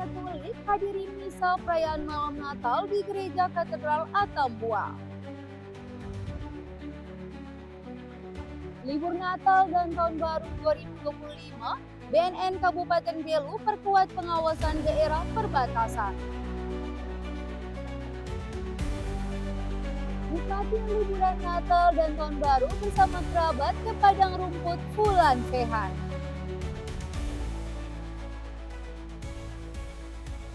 Katolik hadiri misa perayaan malam Natal di Gereja Katedral Atambua. Libur Natal dan Tahun Baru 2025, BNN Kabupaten Belu perkuat pengawasan daerah perbatasan. Nikmati liburan Natal dan Tahun Baru bersama kerabat ke Padang Rumput Fulan Sehan.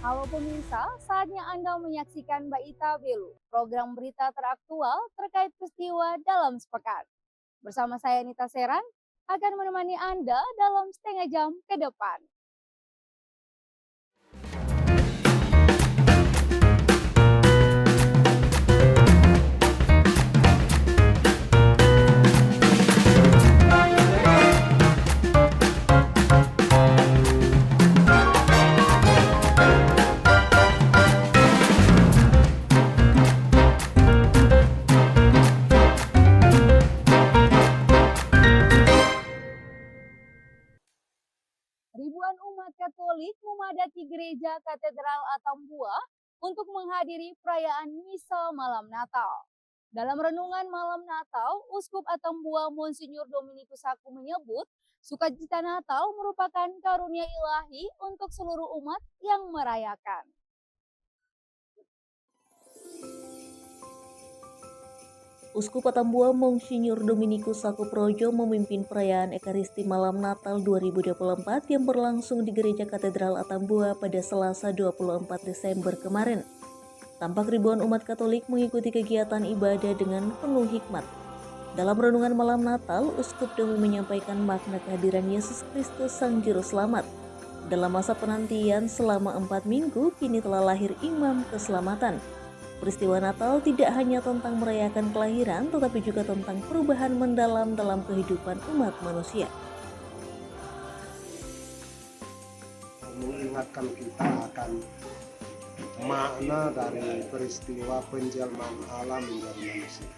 Halo pemirsa, saatnya Anda menyaksikan Baita Belu, program berita teraktual terkait peristiwa dalam sepekan. Bersama saya Nita Seran akan menemani Anda dalam setengah jam ke depan. Ribuan umat Katolik memadati Gereja Katedral Atambua untuk menghadiri perayaan misa malam Natal. Dalam renungan malam Natal, Uskup Atambua Monsinyur Dominikus Saku menyebut, sukacita Natal merupakan karunia ilahi untuk seluruh umat yang merayakan. Uskup Atambua Monsinyur Dominikus Sakuprojo memimpin perayaan Ekaristi Malam Natal 2024 yang berlangsung di Gereja Katedral Atambua pada Selasa 24 Desember kemarin. Tampak ribuan umat Katolik mengikuti kegiatan ibadah dengan penuh hikmat. Dalam renungan malam Natal, Uskup Domi menyampaikan makna kehadiran Yesus Kristus Sang Juru Selamat. Dalam masa penantian selama 4 minggu, kini telah lahir Imam Keselamatan. Peristiwa Natal tidak hanya tentang merayakan kelahiran, tetapi juga tentang perubahan mendalam dalam kehidupan umat manusia. Mengingatkan kita akan makna dari peristiwa penjelmaan Allah menjadi manusia.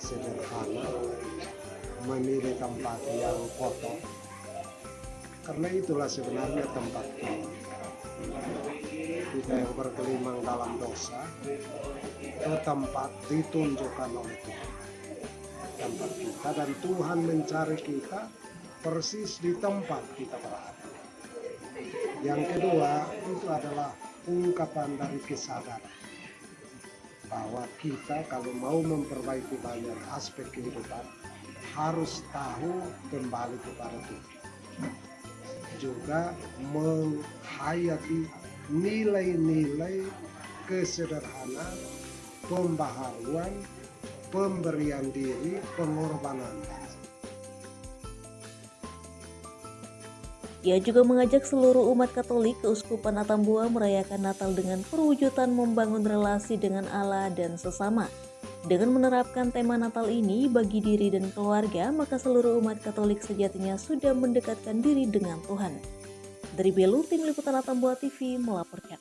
Sederhana, memilih tempat yang kotor. Karena itulah sebenarnya tempat kita yang berkelimang dalam dosa, itu tempat ditunjukkan oleh Tuhan. Tempat kita, dan Tuhan mencari kita persis di tempat kita berada. Yang kedua, itu adalah ungkapan dari kesadaran bahwa kita kalau mau memperbaiki banyak aspek kehidupan harus tahu kembali kepada Tuhan. Juga menghayati nilai-nilai kesederhanaan, pembaharuan, pemberian diri, pengorbanan. Ia juga mengajak seluruh umat Katolik Keuskupan Atambua merayakan Natal dengan perwujudan membangun relasi dengan Allah dan sesama. Dengan menerapkan tema Natal ini bagi diri dan keluarga, maka seluruh umat Katolik sejatinya sudah mendekatkan diri dengan Tuhan. Dari Belu, Tim Liputan Atambua TV melaporkan.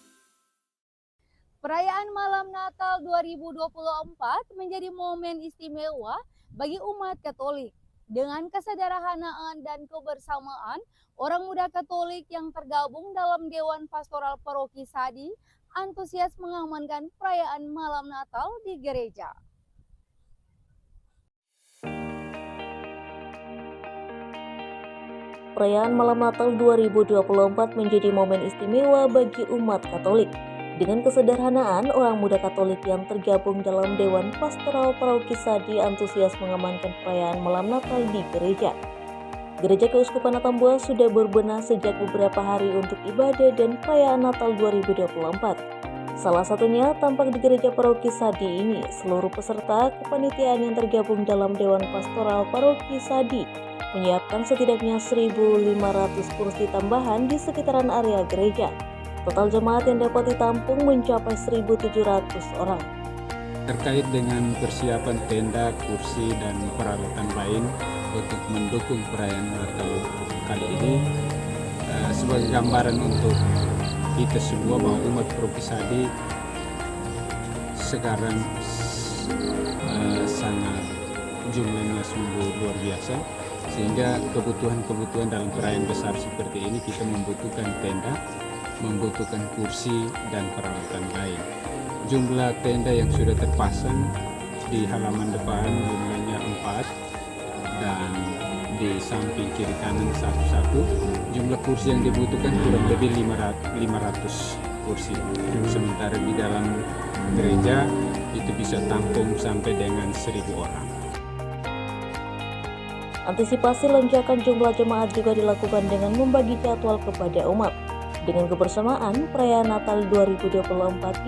Perayaan Malam Natal 2024 menjadi momen istimewa bagi umat Katolik. Dengan kesederhanaan dan kebersamaan, orang muda Katolik yang tergabung dalam Dewan Pastoral Paroki Sadi antusias mengamankan perayaan Malam Natal di gereja. Perayaan Malam Natal 2024 menjadi momen istimewa bagi umat Katolik. Dengan kesederhanaan, orang muda Katolik yang tergabung dalam Dewan Pastoral Paroki Sadi antusias mengamankan perayaan Malam Natal di gereja. Gereja Keuskupan Atambua sudah berbenah sejak beberapa hari untuk ibadah dan perayaan Natal 2024. Salah satunya tampak di Gereja Paroki Sadi ini, seluruh peserta kepanitiaan yang tergabung dalam Dewan Pastoral Paroki Sadi menyiapkan setidaknya 1.500 kursi tambahan di sekitaran area gereja. Total jemaat yang dapat ditampung mencapai 1.700 orang. Terkait dengan persiapan tenda, kursi, dan peralatan lain untuk mendukung perayaan Natal kali ini, sebagai gambaran untuk kita semua bahwa umat Paroki Sadi sekarang sangat jumlahnya sungguh luar biasa, sehingga kebutuhan dalam perayaan besar seperti ini kita membutuhkan tenda membutuhkan kursi dan peralatan lain. Jumlah tenda yang sudah terpasang di halaman depan jumlahnya 4 dan di samping kiri kanan satu-satu. Jumlah kursi yang dibutuhkan kurang lebih 500 kursi. Sementara di dalam gereja itu bisa tampung sampai dengan 1.000 orang. Antisipasi lonjakan jumlah jemaat juga dilakukan dengan membagi jadwal kepada umat. Dengan kebersamaan, perayaan Natal 2024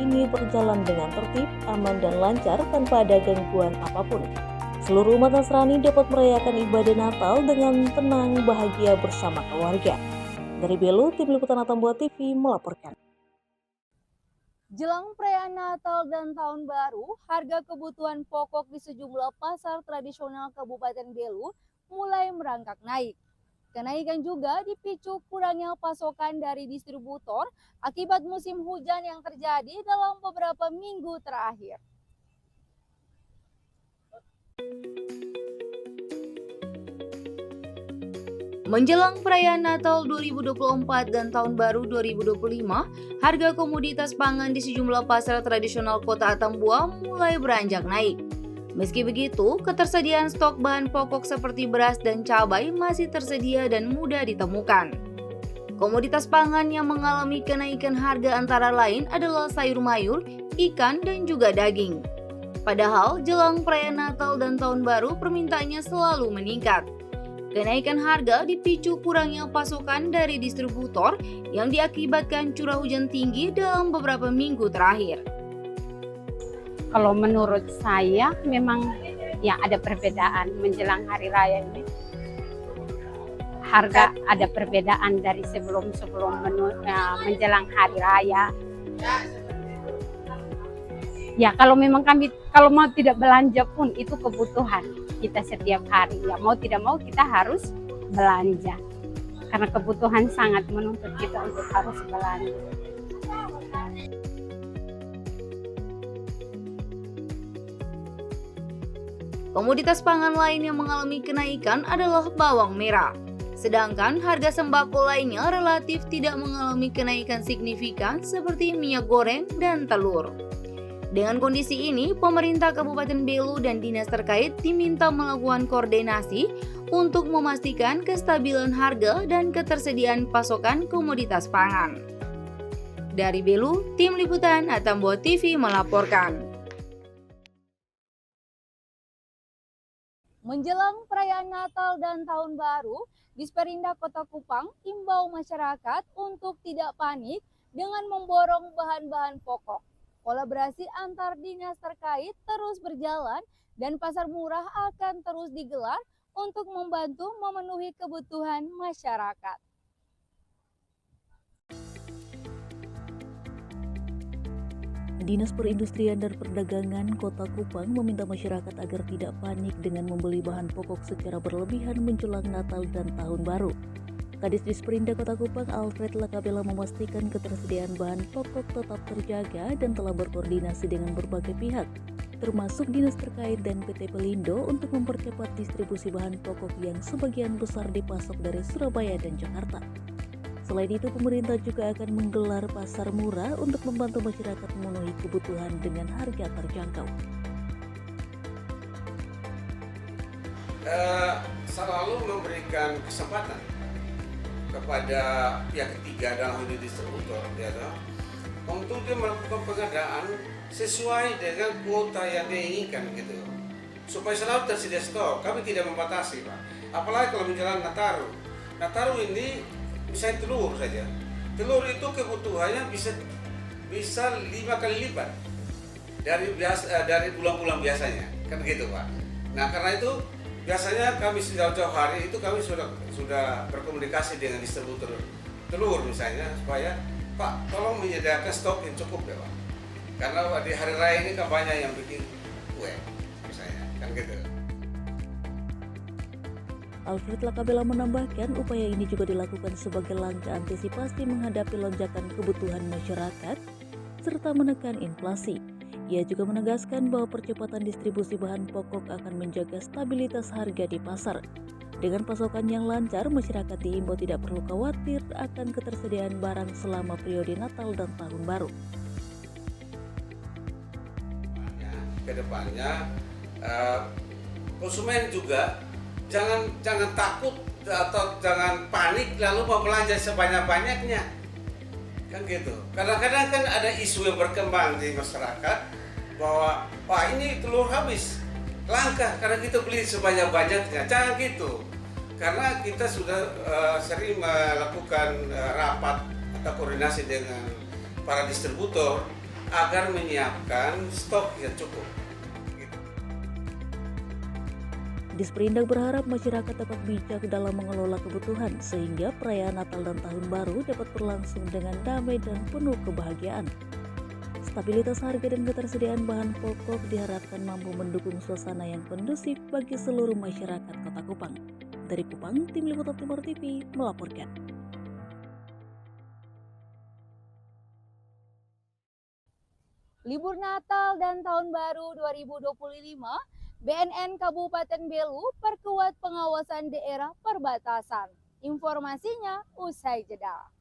ini berjalan dengan tertib, aman, dan lancar tanpa ada gangguan apapun. Seluruh umat Nasrani dapat merayakan ibadah Natal dengan tenang, bahagia bersama keluarga. Dari Belu, Tim Liputan Atambua TV melaporkan. Jelang perayaan Natal dan Tahun Baru, harga kebutuhan pokok di sejumlah pasar tradisional Kabupaten Belu mulai merangkak naik. Kenaikan juga dipicu kurangnya pasokan dari distributor akibat musim hujan yang terjadi dalam beberapa minggu terakhir. Menjelang perayaan Natal 2024 dan Tahun Baru 2025, harga komoditas pangan di sejumlah pasar tradisional Kota Atambua mulai beranjak naik. Meski begitu, ketersediaan stok bahan pokok seperti beras dan cabai masih tersedia dan mudah ditemukan. Komoditas pangan yang mengalami kenaikan harga antara lain adalah sayur mayur, ikan, dan juga daging. Padahal, jelang perayaan Natal dan Tahun Baru permintaannya selalu meningkat. Kenaikan harga dipicu kurangnya pasokan dari distributor yang diakibatkan curah hujan tinggi dalam beberapa minggu terakhir. Kalau menurut saya memang ya ada perbedaan menjelang hari raya ini. Harga ada perbedaan dari sebelum menjelang hari raya. Ya kalau memang kalau mau tidak belanja pun itu kebutuhan kita setiap hari. Ya mau tidak mau kita harus belanja. Karena kebutuhan sangat menuntut kita untuk harus belanja. Komoditas pangan lain yang mengalami kenaikan adalah bawang merah. Sedangkan harga sembako lainnya relatif tidak mengalami kenaikan signifikan seperti minyak goreng dan telur. Dengan kondisi ini, pemerintah Kabupaten Belu dan dinas terkait diminta melakukan koordinasi untuk memastikan kestabilan harga dan ketersediaan pasokan komoditas pangan. Dari Belu, Tim Liputan Atambua TV melaporkan. Menjelang perayaan Natal dan Tahun Baru, Disperindak Kota Kupang imbau masyarakat untuk tidak panik dengan memborong bahan-bahan pokok. Kolaborasi antar dinas terkait terus berjalan dan pasar murah akan terus digelar untuk membantu memenuhi kebutuhan masyarakat. Dinas Perindustrian dan Perdagangan Kota Kupang meminta masyarakat agar tidak panik dengan membeli bahan pokok secara berlebihan menjelang Natal dan Tahun Baru. Kadis Disperindak Kota Kupang Alfred Lakabela memastikan ketersediaan bahan pokok tetap terjaga dan telah berkoordinasi dengan berbagai pihak, termasuk dinas terkait dan PT Pelindo untuk mempercepat distribusi bahan pokok yang sebagian besar dipasok dari Surabaya dan Jakarta. Selain itu, pemerintah juga akan menggelar pasar murah untuk membantu masyarakat memenuhi kebutuhan dengan harga terjangkau. Selalu memberikan kesempatan kepada pihak ketiga dalam hal ini distributor, ya, untuk dia melakukan pengadaan sesuai dengan kuota yang dia inginkan, gitu, supaya selalu tersedia stok. Kami tidak membatasi, Pak. Apalagi kalau menjelang Nataru. Nataru ini misalnya telur saja. Telur itu kebutuhannya bisa 5 kali lipat dari bulan-bulan biasanya, kan gitu, Pak. Nah, karena itu biasanya kami sejauh-jauh hari itu kami sudah berkomunikasi dengan distributor telur misalnya, supaya Pak tolong menyediakan stok yang cukup ya, Pak. Karena di hari raya ini kan banyak yang bikin kue misalnya, kan gitu. Alfred Lakabela menambahkan upaya ini juga dilakukan sebagai langkah antisipasi menghadapi lonjakan kebutuhan masyarakat serta menekan inflasi. Ia juga menegaskan bahwa percepatan distribusi bahan pokok akan menjaga stabilitas harga di pasar. Dengan pasokan yang lancar, masyarakat diimbau tidak perlu khawatir akan ketersediaan barang selama periode Natal dan Tahun Baru. Kedepannya konsumen juga jangan takut atau jangan panik lalu mau belanja sebanyak-banyaknya, kan gitu. Kadang-kadang kan ada isu yang berkembang di masyarakat bahwa wah ini telur habis, langka karena kita beli sebanyak-banyaknya. Jangan gitu, karena kita sudah sering melakukan rapat atau koordinasi dengan para distributor agar menyiapkan stok yang cukup. Disperindak berharap masyarakat dapat bijak dalam mengelola kebutuhan sehingga perayaan Natal dan Tahun Baru dapat berlangsung dengan damai dan penuh kebahagiaan. Stabilitas harga dan ketersediaan bahan pokok diharapkan mampu mendukung suasana yang kondusif bagi seluruh masyarakat Kota Kupang. Dari Kupang, Tim Liputan Timur TV melaporkan. Libur Natal dan Tahun Baru 2025, BNN Kabupaten Belu perkuat pengawasan daerah perbatasan. Informasinya usai jeda.